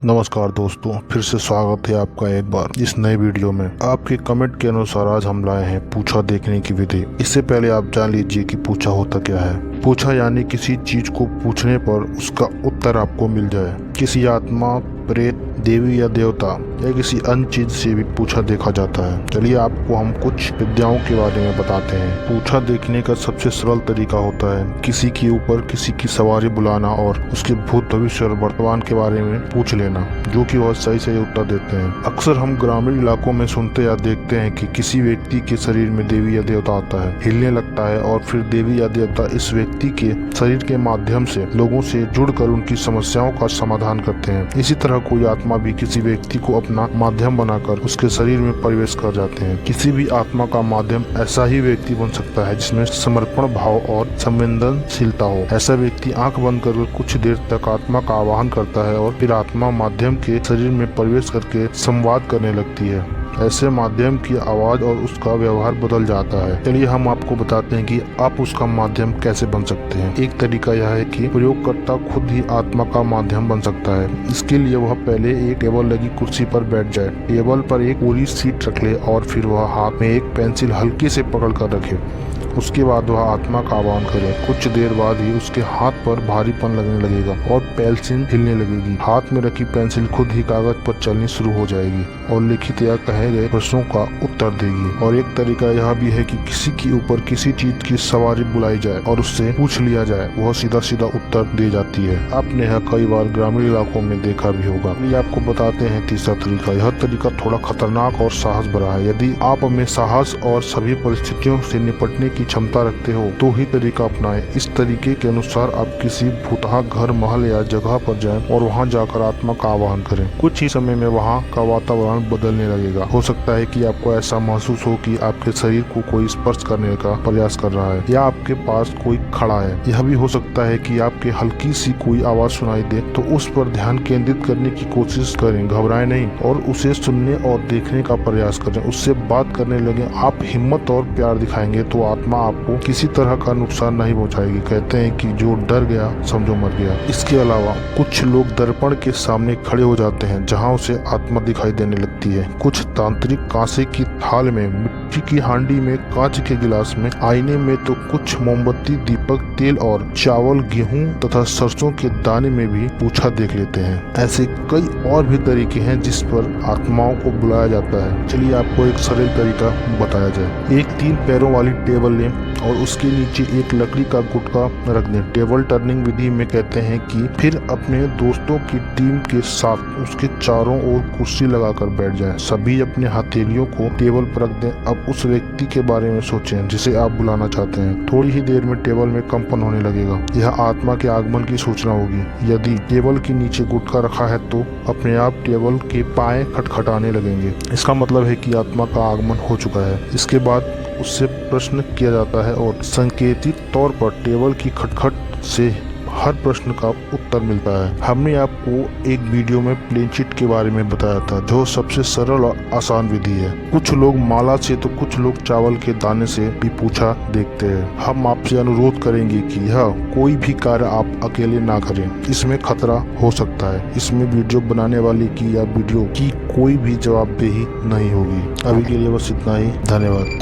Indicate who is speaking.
Speaker 1: नमस्कार दोस्तों, फिर से स्वागत है आपका एक बार इस नए वीडियो में। आपके कमेंट के अनुसार आज हम लाए हैं पूछा देखने की विधि। इससे पहले आप जान लीजिए कि पूछा होता क्या है। पूछा यानी किसी चीज को पूछने पर उसका उत्तर आपको मिल जाए। किसी आत्मा, प्रेत, देवी या देवता या किसी अन्य चीज से भी पूछा देखा जाता है। चलिए आपको हम कुछ विद्याओं के बारे में बताते हैं। पूछा देखने का सबसे सरल तरीका होता है किसी के ऊपर किसी की सवारी बुलाना और उसके भूत, भविष्य और वर्तमान के बारे में पूछ लेना, जो कि वह सही सही उत्तर देते हैं। अक्सर हम ग्रामीण इलाकों में सुनते या देखते हैं कि किसी व्यक्ति के शरीर में देवी या देवता आता है, हिलने लगता है और फिर देवी या देवता इस व्यक्ति के शरीर के माध्यम से लोगों से जुड़कर उनकी समस्याओं का समाधान करते हैं। इसी तरह कोई आत्मा भी किसी व्यक्ति को अपना माध्यम बनाकर उसके शरीर में प्रवेश कर जाते हैं। किसी भी आत्मा का माध्यम ऐसा ही व्यक्ति बन सकता है जिसमें समर्पण भाव और संवेदनशीलता हो। ऐसा व्यक्ति आंख बंद कर कुछ देर तक आत्मा का आवाहन करता है और फिर आत्मा माध्यम के शरीर में प्रवेश करके संवाद करने लगती है। ऐसे माध्यम की आवाज और उसका व्यवहार बदल जाता है। चलिए हम आपको बताते हैं कि आप उसका माध्यम कैसे बन सकते हैं। एक तरीका यह है कि प्रयोगकर्ता खुद ही आत्मा का माध्यम बन सकता है। इसके लिए वह पहले एक टेबल लगी कुर्सी पर बैठ जाए, टेबल पर एक पूरी सीट रख ले और फिर वह हाथ में एक पेंसिल हल्के से पकड़ कर रखे। उसके बाद वह आत्मा का आह्वान करे। कुछ देर बाद ही उसके हाथ पर भारीपन लगने लगेगा और पेंसिल हिलने लगेगी। हाथ में रखी पेंसिल खुद ही कागज पर चलनी शुरू हो जाएगी और लिखित या कहे गए प्रश्नों का उत्तर देगी। और एक तरीका यह भी है कि किसी के ऊपर किसी चीज की सवारी बुलाई जाए और उससे पूछ लिया जाए, वह सीधा सीधा उत्तर दे जाती है। आपने यह कई बार ग्रामीण इलाकों में देखा भी होगा। ये आपको बताते हैं तीसरा तरीका। यह तरीका थोड़ा खतरनाक और साहस भरा है। यदि आप में साहस और सभी परिस्थितियों से निपटने की क्षमता रखते हो तो ही तरीका अपनाएं। इस तरीके के अनुसार आप किसी भूतहा घर, महल या जगह पर जाएं और वहां जाकर आत्मा का आह्वान करें। कुछ ही समय में वहां का वातावरण बदलने लगेगा। हो सकता है कि आपको ऐसा महसूस हो कि आपके शरीर को कोई स्पर्श करने का प्रयास कर रहा है या आपके पास कोई खड़ा है। यह भी हो सकता है कि आपके हल्की सी कोई आवाज सुनाई दे, तो उस पर ध्यान केंद्रित करने की कोशिश करें। घबराएं नहीं और उसे सुनने और देखने का प्रयास करें। उससे बात करने लगे। आप हिम्मत और प्यार दिखाएंगे तो आत्मा आपको किसी तरह का नुकसान नहीं पहुंचाएगी। कहते हैं कि जो डर गया समझो मर गया। इसके अलावा कुछ लोग दर्पण के सामने खड़े हो जाते हैं जहां उसे आत्मा दिखाई देने लगती है। कुछ तांत्रिक कांसे की थाल में, मिट्टी की हांडी में, कांच के गिलास में, आईने में, तो कुछ मोमबत्ती, दीपक, तेल और चावल, गेहूं तथा सरसों के दाने में भी पूछा देख लेते हैं। ऐसे कई और भी तरीके हैं जिस पर आत्माओं को बुलाया जाता है। चलिए आपको एक सरल तरीका बताया जाए। एक 3 पैरों वाली टेबल लें और उसके नीचे एक लकड़ी का गुटका रख दें। टेबल टर्निंग विधि में कहते हैं कि फिर अपने दोस्तों की टीम के साथ उसके चारों ओर कुर्सी लगाकर बैठ जाएं। सभी अपने हथेलियों को टेबल पर रख दें। अब उस व्यक्ति के बारे में सोचें जिसे आप बुलाना चाहते हैं। थोड़ी ही देर में टेबल में कंपन होने लगेगा। यह आत्मा के आगमन की सूचना होगी। यदि टेबल के नीचे गुटका रखा है तो अपने आप टेबल के पाए खटखटाने लगेंगे। इसका मतलब है कि आत्मा का आगमन हो चुका है। इसके बाद उससे प्रश्न किया जाता है और संकेतित तौर पर टेबल की खटखट से हर प्रश्न का उत्तर मिलता है। हमने आपको एक वीडियो में प्लेन चिट के बारे में बताया था, जो सबसे सरल और आसान विधि है। कुछ लोग माला से तो कुछ लोग चावल के दाने से भी पूछा देखते हैं। हम आपसे अनुरोध करेंगे कि यह कोई भी कार्य आप अकेले ना करें। इसमें खतरा हो सकता है। इसमें वीडियो बनाने वाले की या वीडियो की कोई भी जवाबदेही नहीं होगी। अभी के लिए बस इतना ही। धन्यवाद।